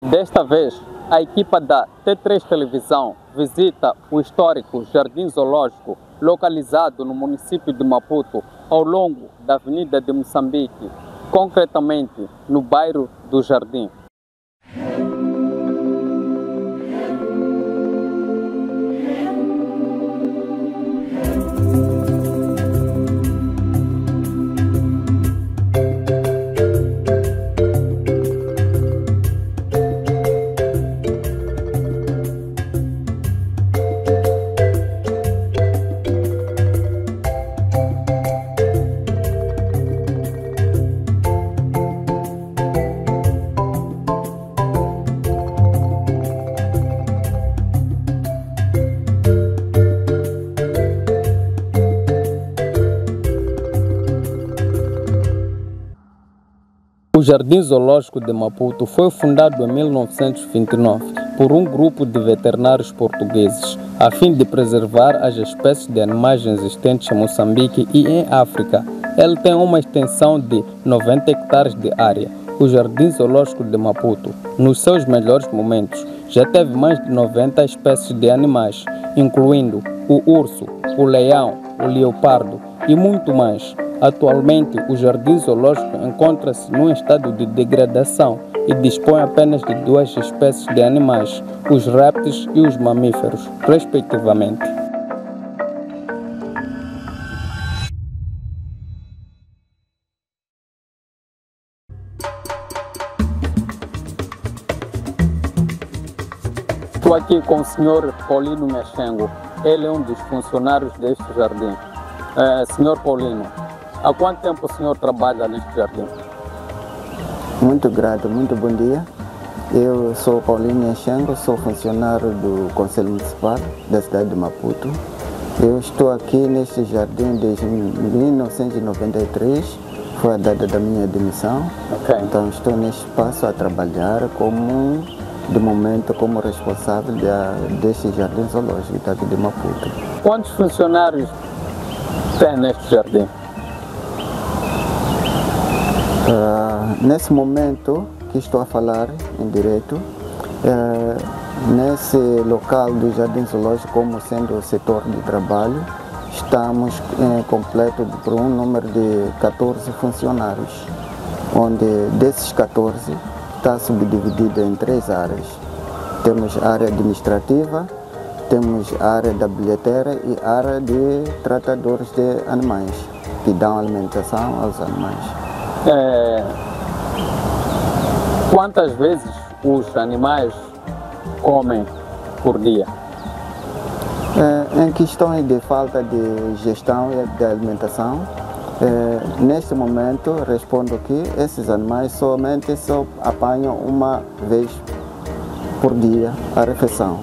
Desta vez, a equipa da T3 Televisão visita o histórico Jardim Zoológico, localizado no município de Maputo, ao longo da Avenida de Moçambique, concretamente no bairro do Jardim. O Jardim Zoológico de Maputo foi fundado em 1929 por um grupo de veterinários portugueses, a fim de preservar as espécies de animais existentes em Moçambique e em África. Ele tem uma extensão de 90 hectares de área. O Jardim Zoológico de Maputo, nos seus melhores momentos, já teve mais de 90 espécies de animais, incluindo o urso, o leão, o leopardo e muito mais. Atualmente, o Jardim Zoológico encontra-se num estado de degradação e dispõe apenas de duas espécies de animais, os répteis e os mamíferos, respectivamente. Estou aqui com o Sr. Paulino Mexengo. Ele é um dos funcionários deste jardim. Sr. Paulino, há quanto tempo o senhor trabalha neste jardim? Muito grato, muito bom dia. Eu sou Paulino Mexengo, sou funcionário do Conselho Municipal da cidade de Maputo. Eu estou aqui neste jardim desde 1993, foi a data da minha demissão. Okay. Então estou neste espaço a trabalhar de momento como responsável deste jardim zoológico daqui de Maputo. Quantos funcionários tem neste jardim? Nesse momento que estou a falar em direto, nesse local do Jardim Zoológico, como sendo o setor de trabalho, estamos completo por um número de 14 funcionários, onde desses 14 está subdividido em 3 áreas. Temos a área administrativa, temos a área da bilheteira e a área de tratadores de animais, que dão alimentação aos animais. Quantas vezes os animais comem por dia? Em questões de falta de gestão e de alimentação, neste momento respondo que esses animais somente só apanham uma vez por dia a refeição,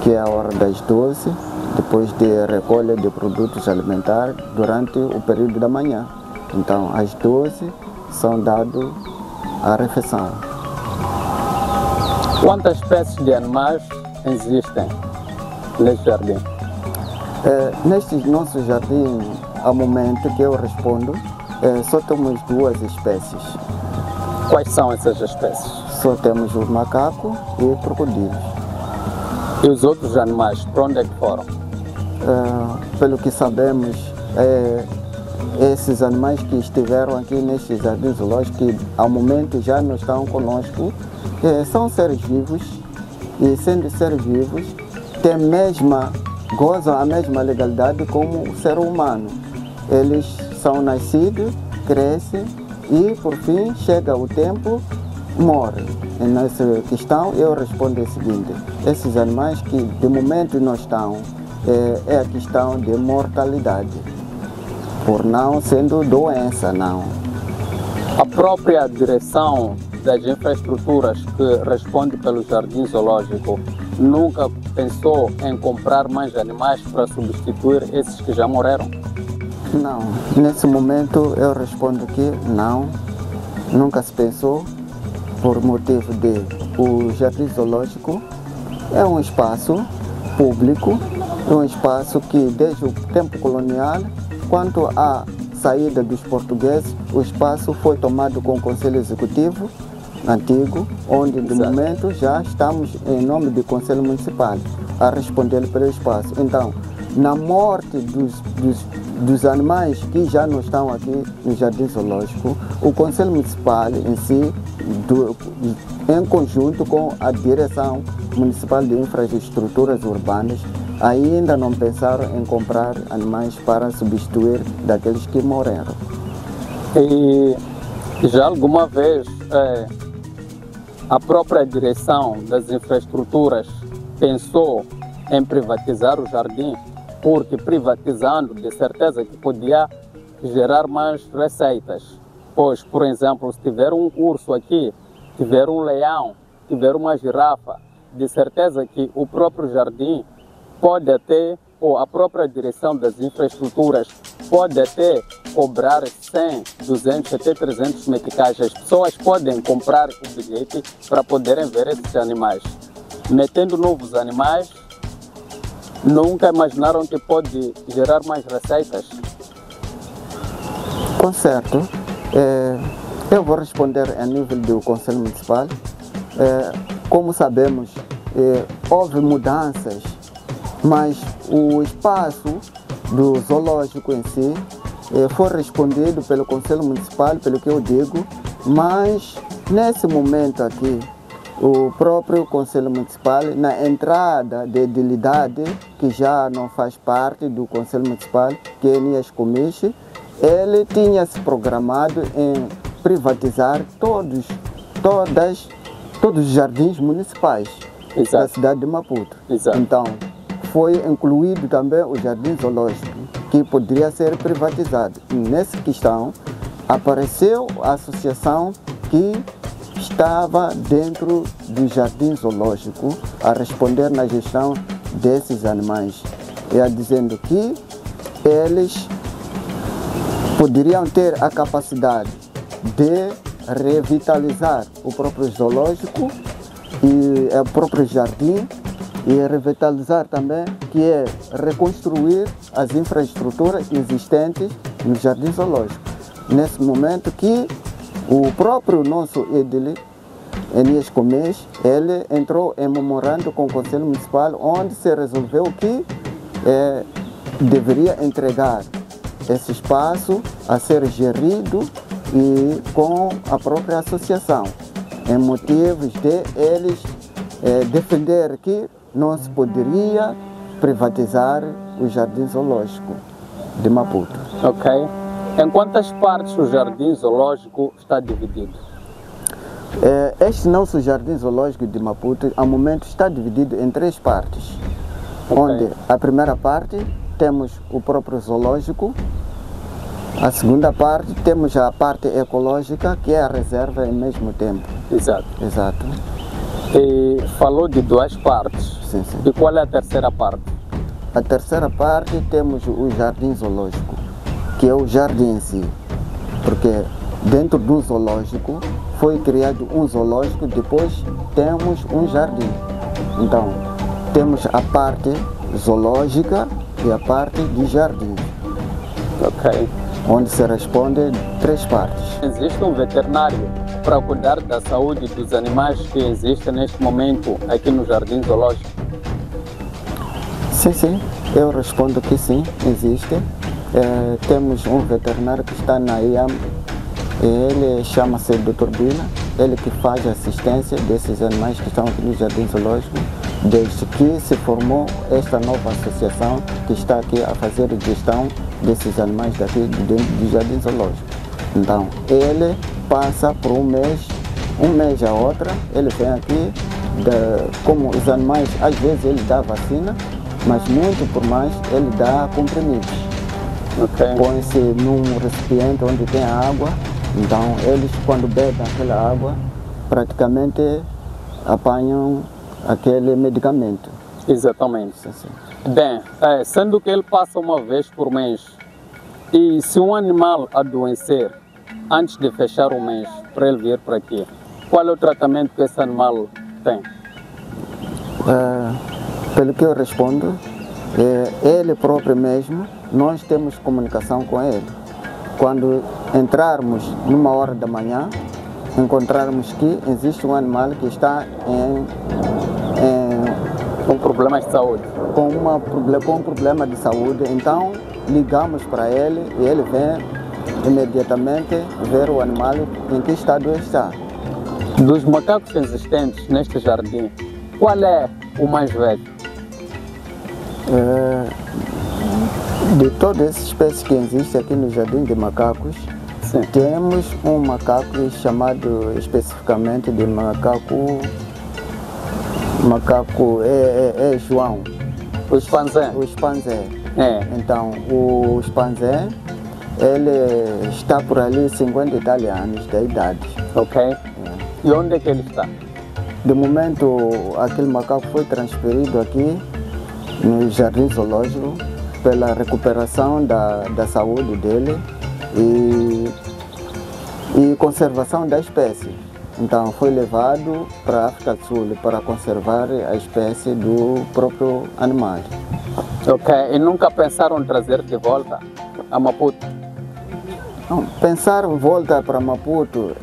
que é a hora das 12, depois de recolha de produtos alimentares durante o período da manhã. Então, às 12 são dados a refeição. Quantas espécies de animais existem neste jardim? Neste nosso jardim, ao momento que eu respondo, só temos 2 espécies. Quais são essas espécies? Só temos o macaco e o crocodilo. E os outros animais, para onde é que foram? Pelo que sabemos, esses animais que estiveram aqui neste jardim zoológico, que ao momento já não estão conosco, são seres vivos, e sendo seres vivos, gozam a mesma legalidade como o ser humano. Eles são nascidos, crescem e, por fim, chega o tempo, morrem. E nessa questão eu respondo o seguinte: esses animais que de momento não estão, é a questão de mortalidade, por não sendo doença, não. A própria direção das infraestruturas que responde pelo Jardim Zoológico nunca pensou em comprar mais animais para substituir esses que já morreram? Não, nesse momento eu respondo que não, nunca se pensou, por motivo de o Jardim Zoológico é um espaço público, é um espaço que desde o tempo colonial, quanto à saída dos portugueses, o espaço foi tomado com o Conselho Executivo antigo, onde de momento já estamos em nome do Conselho Municipal a responder pelo espaço. Então, na morte dos animais que já não estão aqui no Jardim Zoológico, o Conselho Municipal em si, em conjunto com a Direção Municipal de Infraestruturas Urbanas, ainda não pensaram em comprar animais para substituir daqueles que morreram. E já alguma vez a própria direção das infraestruturas pensou em privatizar o jardim? Porque privatizando, de certeza que podia gerar mais receitas. Pois, por exemplo, se tiver um urso aqui, tiver um leão, tiver uma girafa, de certeza que o próprio jardim pode até, ou a própria direção das infraestruturas pode até cobrar 100, 200, até 300 meticais. As pessoas podem comprar o bilhete para poderem ver esses animais. Metendo novos animais, nunca imaginaram que pode gerar mais receitas? Com certo. Eu vou responder a nível do Conselho Municipal. Como sabemos, houve mudanças, mas o espaço do zoológico em si foi respondido pelo Conselho Municipal, pelo que eu digo, mas nesse momento aqui, o próprio Conselho Municipal, na entrada de edilidade, que já não faz parte do Conselho Municipal, que é Nias Comiche, ele tinha se programado em privatizar todos os jardins municipais da cidade de Maputo. Então, foi incluído também o Jardim Zoológico, que poderia ser privatizado. E nessa questão, apareceu a associação que estava dentro do Jardim Zoológico a responder na gestão desses animais, dizendo que eles poderiam ter a capacidade de revitalizar o próprio zoológico e o próprio jardim, e revitalizar também, que é reconstruir as infraestruturas existentes no Jardim Zoológico. Nesse momento que o próprio nosso edil, Nias Comiche, ele entrou em memorando com o Conselho Municipal, onde se resolveu que deveria entregar esse espaço a ser gerido e com a própria associação, em motivos de eles defender que não se poderia privatizar o Jardim Zoológico de Maputo. Ok. Em quantas partes o Jardim Zoológico está dividido? Este nosso Jardim Zoológico de Maputo, ao momento, está dividido em 3 partes. Okay. Onde a primeira parte temos o próprio zoológico, a segunda parte temos a parte ecológica, que é a reserva em mesmo tempo. Exato. Exato. E falou de 2 partes. Sim, sim. E qual é a terceira parte? A terceira parte temos o Jardim Zoológico, que é o jardim em si, porque dentro do zoológico foi criado um zoológico, depois temos um jardim. Então, temos a parte zoológica e a parte de jardim. Ok. Onde se responde 3 partes. Existe um veterinário para cuidar da saúde dos animais que existem neste momento aqui no Jardim Zoológico? Sim, sim. Eu respondo que sim, existe. Temos um veterinário que está na IAM, ele chama-se Dr. Bila, ele que faz assistência desses animais que estão aqui no Jardim Zoológico, desde que se formou esta nova associação que está aqui a fazer gestão desses animais daqui do Jardim Zoológico. Então, ele passa por um mês a outra, ele vem aqui, como os animais, às vezes ele dá vacina, mas muito por mais ele dá comprimidos. Okay. Põe-se num recipiente onde tem água, então eles quando bebem aquela água, praticamente apanham aquele medicamento. Exatamente. Sim. Bem, sendo que ele passa uma vez por mês, e se um animal adoecer antes de fechar o mês para ele vir para aqui, qual é o tratamento que esse animal tem? Pelo que eu respondo, ele próprio mesmo, nós temos comunicação com ele. Quando entrarmos numa hora da manhã, encontrarmos que existe um animal que está Com problemas de saúde. com um problema de saúde, então ligamos para ele e ele vem imediatamente ver o animal em que estado está. Dos macacos existentes neste jardim, qual é o mais velho? De todas as espécies que existem aqui no Jardim de Macacos, Sim. temos um macaco chamado especificamente de macaco João. O chimpanzé. O chimpanzé. É. Então, o chimpanzé, ele está por ali 50 e tal anos de idade. Ok. E onde é que ele está? De momento, aquele macaco foi transferido aqui no Jardim Zoológico pela recuperação da saúde dele e conservação da espécie. Então, foi levado para a África do Sul para conservar a espécie do próprio animal. Ok. E nunca pensaram em trazer de volta a Maputo? Não, pensar em volta para Maputo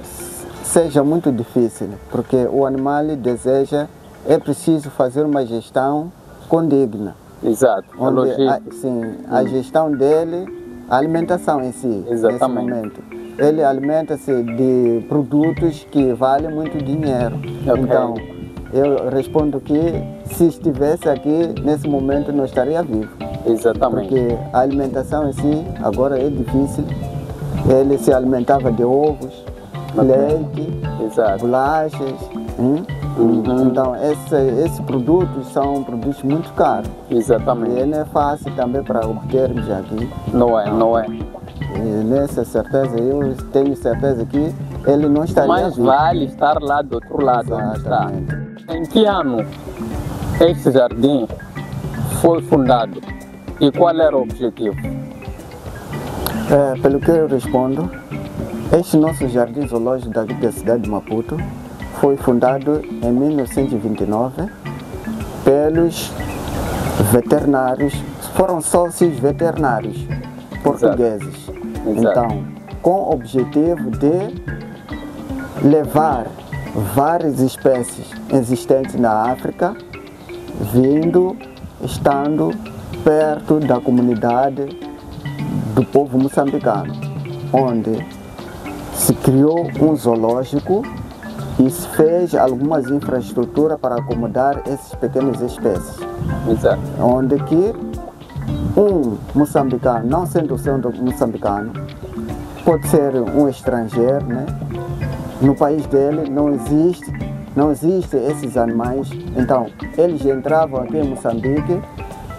seja muito difícil, porque o animal deseja, é preciso fazer uma gestão condigna. Exato. Onde a gestão dele, a alimentação em si, Exatamente. nesse momento. Ele alimenta-se de produtos que valem muito dinheiro. Ok. Então, eu respondo que se estivesse aqui, nesse momento não estaria vivo. Exatamente. Porque a alimentação em si agora é difícil. Ele se alimentava de ovos, leite, Exato. bolachas. Então, esses produtos são produtos muito caros. Exatamente. E não é fácil também para obtermos aqui. Não é, não é. E nessa certeza, eu tenho certeza que ele não estaria Mais vivo. vale estar lá do outro lado onde está. Exatamente. Em que ano este jardim foi fundado e qual era o objetivo? Pelo que eu respondo, este nosso Jardim Zoológico da cidade de Maputo foi fundado em 1929 pelos veterinários, foram sócios veterinários portugueses. Exato. Então, com o objetivo de levar várias espécies existentes na África, estando perto da comunidade do povo moçambicano, onde se criou um zoológico e se fez algumas infraestruturas para acomodar essas pequenas espécies. Exato. Onde que um moçambicano, não sendo moçambicano, pode ser um estrangeiro, né? No país dele não existe esses animais, então eles entravam aqui em Moçambique,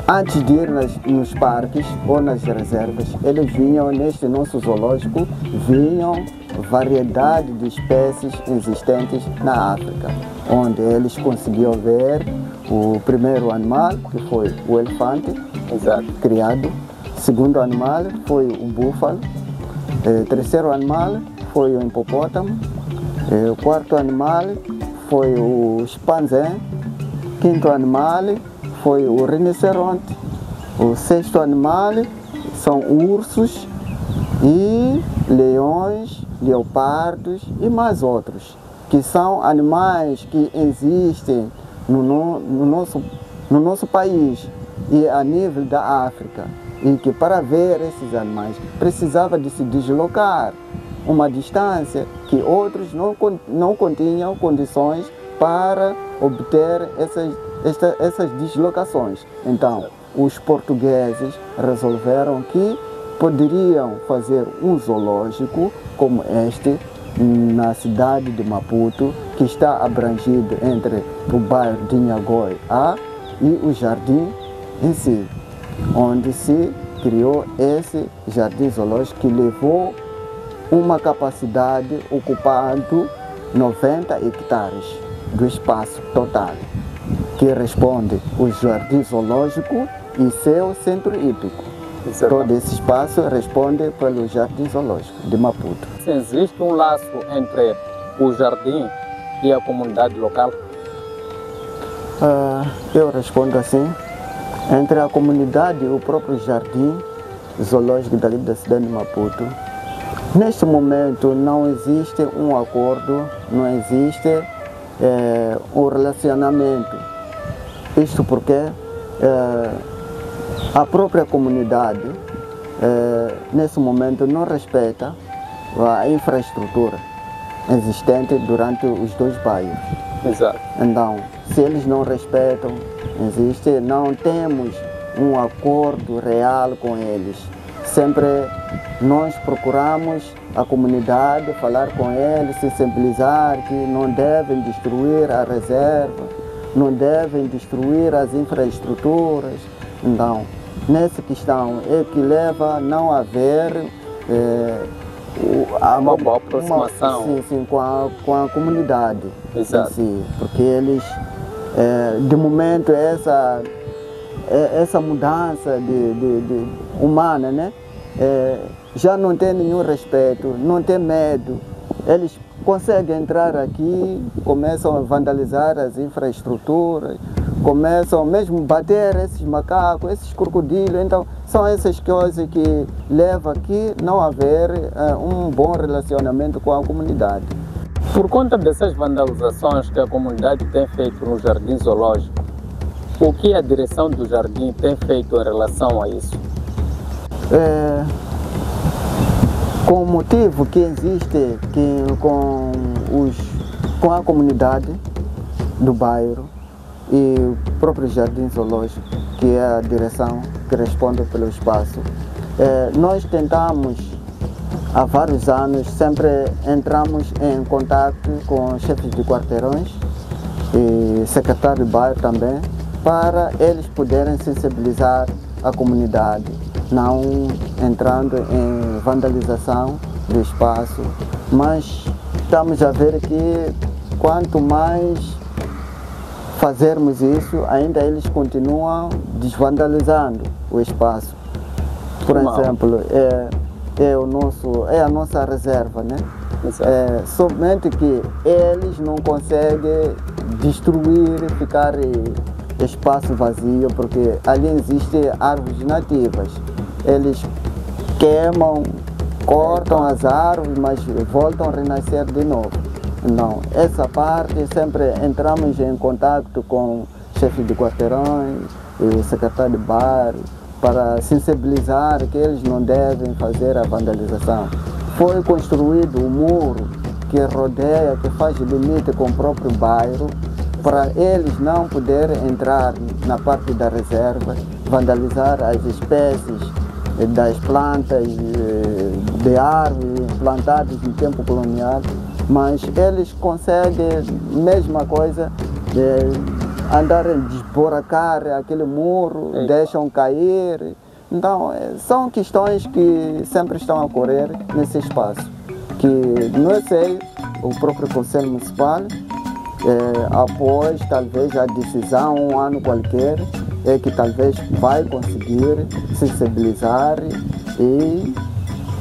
antes de ir nos parques ou nas reservas, eles vinham neste nosso zoológico, vinham variedade de espécies existentes na África, onde eles conseguiam ver o primeiro animal, que foi o elefante, Exato. criado. O segundo animal foi o búfalo. O terceiro animal foi o hipopótamo. O quarto animal foi o chimpanzé. O quinto animal foi o rinoceronte. O sexto animal são ursos e leões, leopardos e mais outros, que são animais que existem no nosso país e a nível da África, e que para ver esses animais precisava de se deslocar uma distância que outros não continham condições para obter essas deslocações. Então, os portugueses resolveram que poderiam fazer um zoológico como este na cidade de Maputo, que está abrangido entre o bairro de Nhagoi A e o jardim em si, onde se criou esse jardim zoológico que levou uma capacidade ocupando 90 hectares do espaço total, que responde o jardim zoológico e seu centro hípico. Todo esse espaço responde pelo Jardim Zoológico de Maputo. Existe um laço entre o jardim e a comunidade local? Eu respondo assim: entre a comunidade e o próprio Jardim Zoológico da cidade de Maputo, Neste momento não existe um acordo, não existe um relacionamento. Isto porque a própria comunidade nesse momento não respeita a infraestrutura existente durante os dois bairros. Exato. Então, se eles não respeitam, não temos um acordo real com eles. Sempre nós procuramos a comunidade, falar com eles, sensibilizar que não devem destruir a reserva, não devem destruir as infraestruturas. Então, nessa questão é que leva a não haver uma boa aproximação com a comunidade. Exato. Em si, porque eles, de momento, essa mudança humana, né? Já não tem nenhum respeito, não tem medo. Eles conseguem entrar aqui, começam a vandalizar as infraestruturas, começam mesmo a bater esses macacos, esses crocodilos. Então, são essas coisas que levam aqui não haver um bom relacionamento com a comunidade. Por conta dessas vandalizações que a comunidade tem feito no Jardim Zoológico, o que a direção do jardim tem feito em relação a isso? Com o motivo que existe com a comunidade do bairro e o próprio Jardim Zoológico, que é a direção que responde pelo espaço, nós tentamos há vários anos, sempre entramos em contato com chefes de quarteirões e secretário de bairro também, para eles poderem sensibilizar a comunidade, não entrando em vandalização do espaço. Mas estamos a ver que quanto mais fazermos isso, ainda eles continuam desvandalizando o espaço. Por exemplo, é a nossa reserva, né? Somente que eles não conseguem destruir, ficar espaço vazio, porque ali existem árvores nativas. Eles queimam, cortam as árvores, mas voltam a renascer de novo. Não, essa parte sempre entramos em contato com chefes de quarteirões e secretário de bairro para sensibilizar que eles não devem fazer a vandalização. Foi construído um muro que rodeia, que faz limite com o próprio bairro, para eles não poderem entrar na parte da reserva, vandalizar as espécies das plantas de árvores plantadas no tempo colonial, mas eles conseguem, mesma coisa, andarem desburacar aquele muro, deixam cair. Então, são questões que sempre estão a ocorrer nesse espaço, que não sei, o próprio Conselho Municipal, após talvez a decisão, um ano qualquer, é que talvez vai conseguir sensibilizar e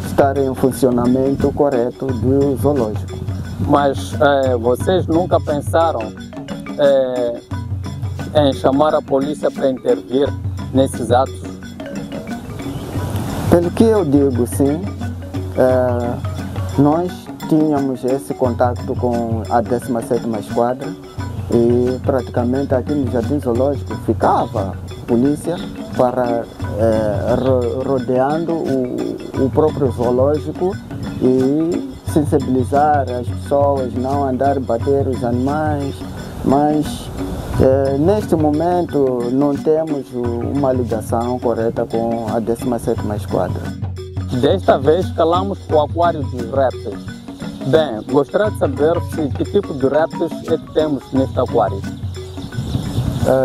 estar em funcionamento correto do zoológico. Mas vocês nunca pensaram em chamar a polícia para intervir nesses atos? Pelo que eu digo, sim, nós tínhamos esse contato com a 17ª Esquadra e praticamente aqui no Jardim Zoológico ficava polícia para rodeando o próprio zoológico e sensibilizar as pessoas, não andar a bater os animais, mas neste momento não temos uma ligação correta com a 17ª Esquadra. Desta vez calamos o aquário dos répteis. Bem, gostaria de saber que tipo de répteis é que temos neste aquário.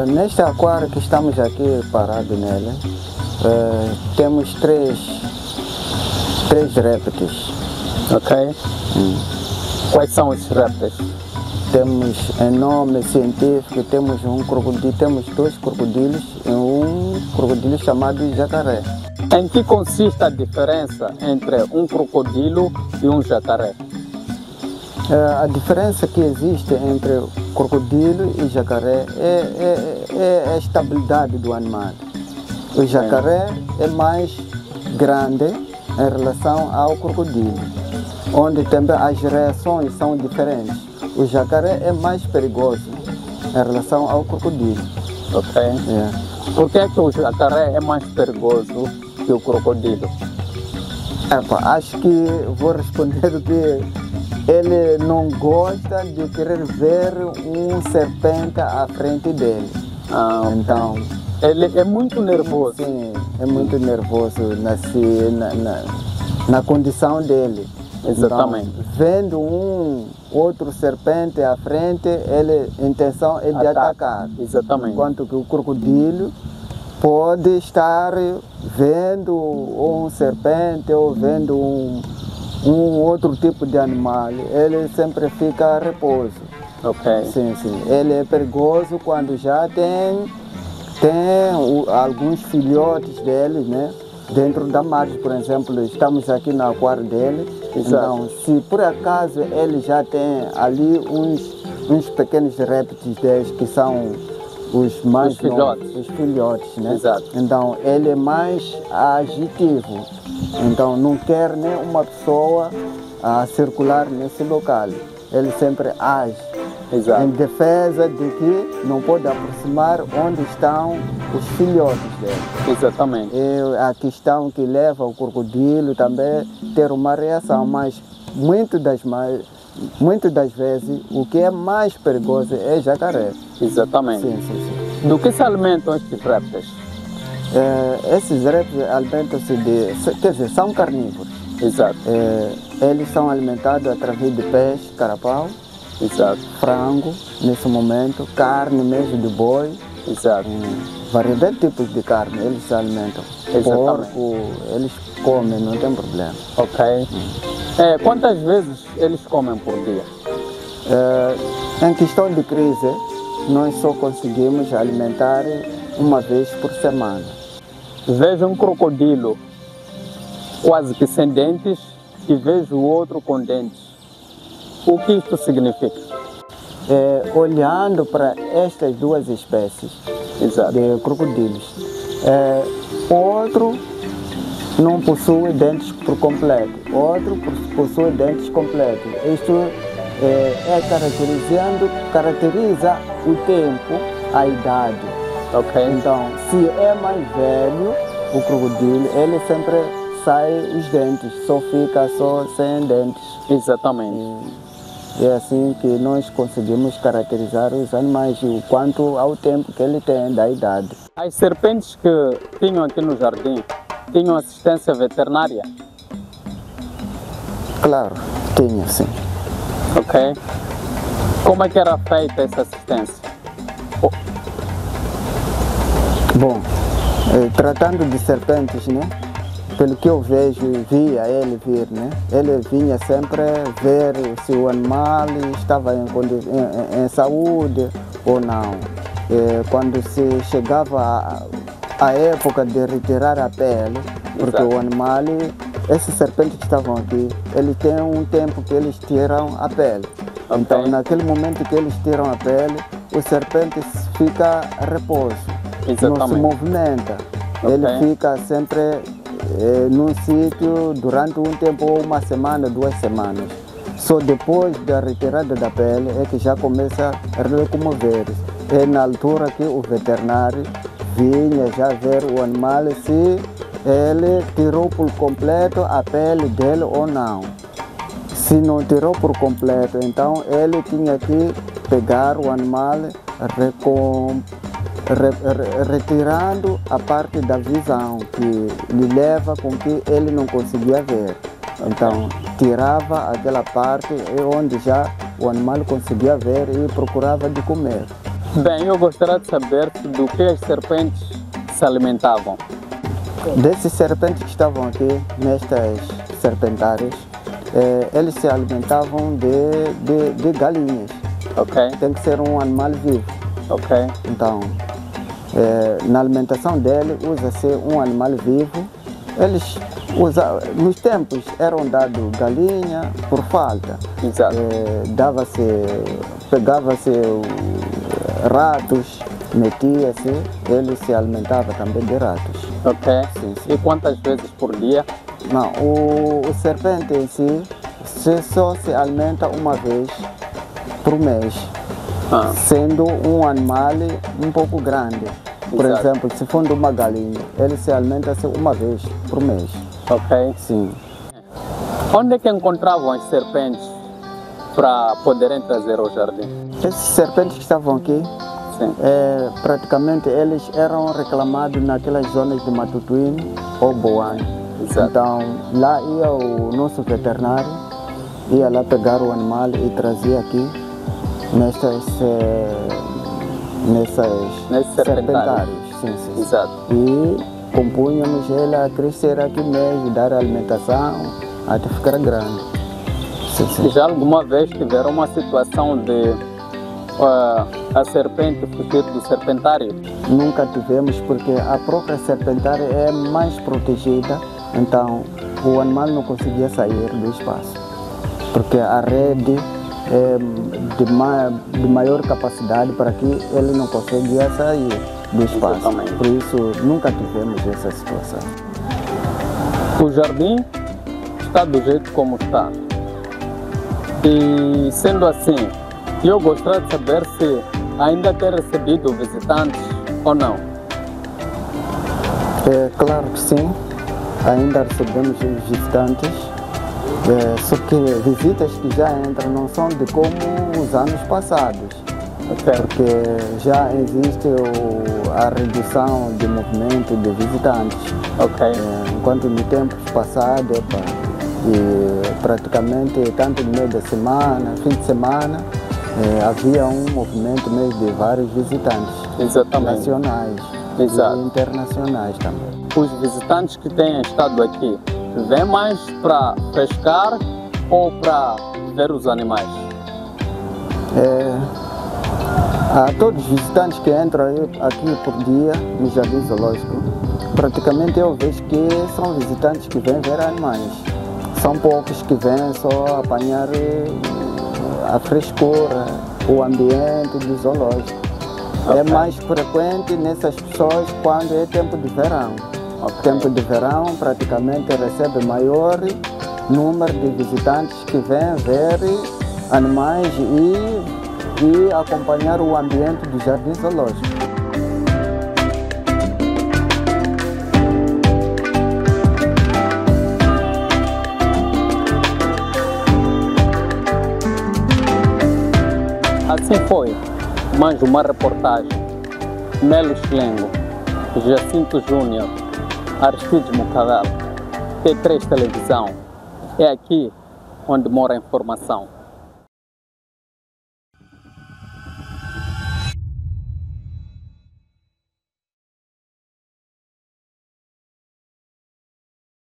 Neste aquário que estamos aqui parados nele, temos três répteis. Ok. Quais são esses répteis? Temos em nome científico, temos dois crocodilos e um crocodilo chamado jacaré. Em que consiste a diferença entre um crocodilo e um jacaré? A diferença que existe entre crocodilo e jacaré é a estabilidade do animal. O jacaré é mais grande em relação ao crocodilo, onde também as reações são diferentes. O jacaré é mais perigoso em relação ao crocodilo. Ok. Por que o jacaré é mais perigoso que o crocodilo? Acho que vou responder que ele não gosta de querer ver um serpente à frente dele. Então, ele é muito nervoso. Sim, é muito nervoso na condição dele. Exatamente. Então, vendo um outro serpente à frente, a intenção é de atacar. Exatamente. Enquanto que o crocodilo pode estar vendo um serpente ou vendo um outro tipo de animal, ele sempre fica a repouso. Ok. Sim. Ele é perigoso quando já tem alguns filhotes dele, né? Dentro da margem, por exemplo, estamos aqui no aquário dele. Exato. Então, se por acaso ele já tem ali uns pequenos répteis deles que são os mais filhotes. os filhotes, né? Exato. Então ele é mais agitivo, então não quer nem uma pessoa a circular nesse local. Ele sempre age. Exato. Em defesa de que não pode aproximar onde estão os filhotes dele. Exatamente. É a questão que leva o crocodilo também ter uma reação, mas muitas das vezes o que é mais perigoso é jacaré. Exatamente. Sim. Do que se alimentam estes répteis? Esses répteis alimentam-se são carnívoros. Exato. Eles são alimentados através de peixe, carapau, Exato. frango, nesse momento, carne mesmo de boi. Exato. Variedade de tipos de carne eles se alimentam. Exatamente. Porco, eles comem, não tem problema. Ok. Quantas vezes eles comem por dia? Em questão de crise, nós só conseguimos alimentar uma vez por semana. Vejo um crocodilo quase que sem dentes e vejo o outro com dentes. O que isto significa? Olhando para estas duas espécies Exato. de crocodilos, outro não possui dentes por completo, outro possui dentes completos. Isto caracteriza o tempo, a idade. Ok. Então, se é mais velho, o crocodilo, ele sempre sai os dentes, só fica só sem dentes. Exatamente. É assim que nós conseguimos caracterizar os animais, o quanto ao tempo que ele tem, da idade. As serpentes que tinham aqui no jardim tinham assistência veterinária? Claro, tinha sim. Ok. Como é que era feita essa assistência? Bom, tratando de serpentes, né? Pelo que eu via ele vir, né? Ele vinha sempre ver se o animal estava em saúde ou não. Quando se chegava a época de retirar a pele, porque Exato. o animal, esses serpentes que estavam aqui, eles têm um tempo que eles tiram a pele. Ok. Então, naquele momento que eles tiram a pele, o serpente fica a repouso. Exatamente. Não se movimenta. Ok. Ele fica sempre num sítio durante um tempo, ou uma semana, 2 semanas. Só depois da retirada da pele é que já começa a locomover. É na altura que o veterinário vinha já ver o animal se ele tirou por completo a pele dele ou não. Se não tirou por completo, então ele tinha que pegar o animal retirando a parte da visão que lhe leva com que ele não conseguia ver. Então tirava aquela parte onde já o animal conseguia ver e procurava de comer. Bem, eu gostaria de saber do que as serpentes se alimentavam. Desses serpentes que estavam aqui, nestas serpentárias, eles se alimentavam de galinhas. Ok. Tem que ser um animal vivo. Ok. Então, na alimentação dele, usa-se um animal vivo. Eles nos tempos eram dados galinha por falta. Exato. Pegava-se ratos, metia-se, ele se alimentava também de ratos. Ok. Sim. E quantas vezes por dia? Não, o serpente em si só se alimenta uma vez por mês, sendo um animal um pouco grande. Por Exato. exemplo, se for de uma galinha, ele se alimenta-se uma vez por mês. Ok. Sim. Onde é que encontravam as serpentes para poderem trazer ao jardim? Esses serpentes que estavam aqui, Sim. praticamente eles eram reclamados naquelas zonas de Matutuíne ou Boane. Exato. Então lá ia o nosso veterinário, ia lá pegar o animal e trazia aqui nesses serpentários. Sim, sim. Exato. E compunhamos ele a crescer aqui mesmo, dar alimentação até ficar grande. Sim, sim. Já alguma vez tiveram uma situação de a serpente fugir do serpentário? Nunca tivemos, porque a própria serpentária é mais protegida, então o animal não conseguia sair do espaço, porque a rede é de maior capacidade para que ele não conseguia sair do espaço. Exatamente. Por isso nunca tivemos essa situação. O jardim está do jeito como está. E sendo assim, eu gostaria de saber se ainda tem recebido visitantes ou não. É claro que sim, ainda recebemos visitantes, só que visitas que já entram não são de como os anos passados, porque já existe a redução de movimento de visitantes. Enquanto no tempo passado, e praticamente tanto no meio da semana, fim de semana, havia um movimento mesmo de vários visitantes. Exatamente. Nacionais. Exato. E internacionais também. Os visitantes que têm estado aqui vêm mais para pescar ou para ver os animais? A todos os visitantes que entram aqui por dia no Jardim Zoológico, praticamente eu vejo que são visitantes que vêm ver animais. São poucos que vêm só apanhar a frescura, o ambiente do zoológico. É mais frequente nessas pessoas quando é tempo de verão. Tempo de verão praticamente recebe maior número de visitantes que vêm ver animais e acompanhar o ambiente do Jardim Zoológico. Assim foi, mais uma reportagem. Melo Schlengo, Jacinto Júnior, Aristides Mucavel, T3 Televisão. É aqui onde mora a informação.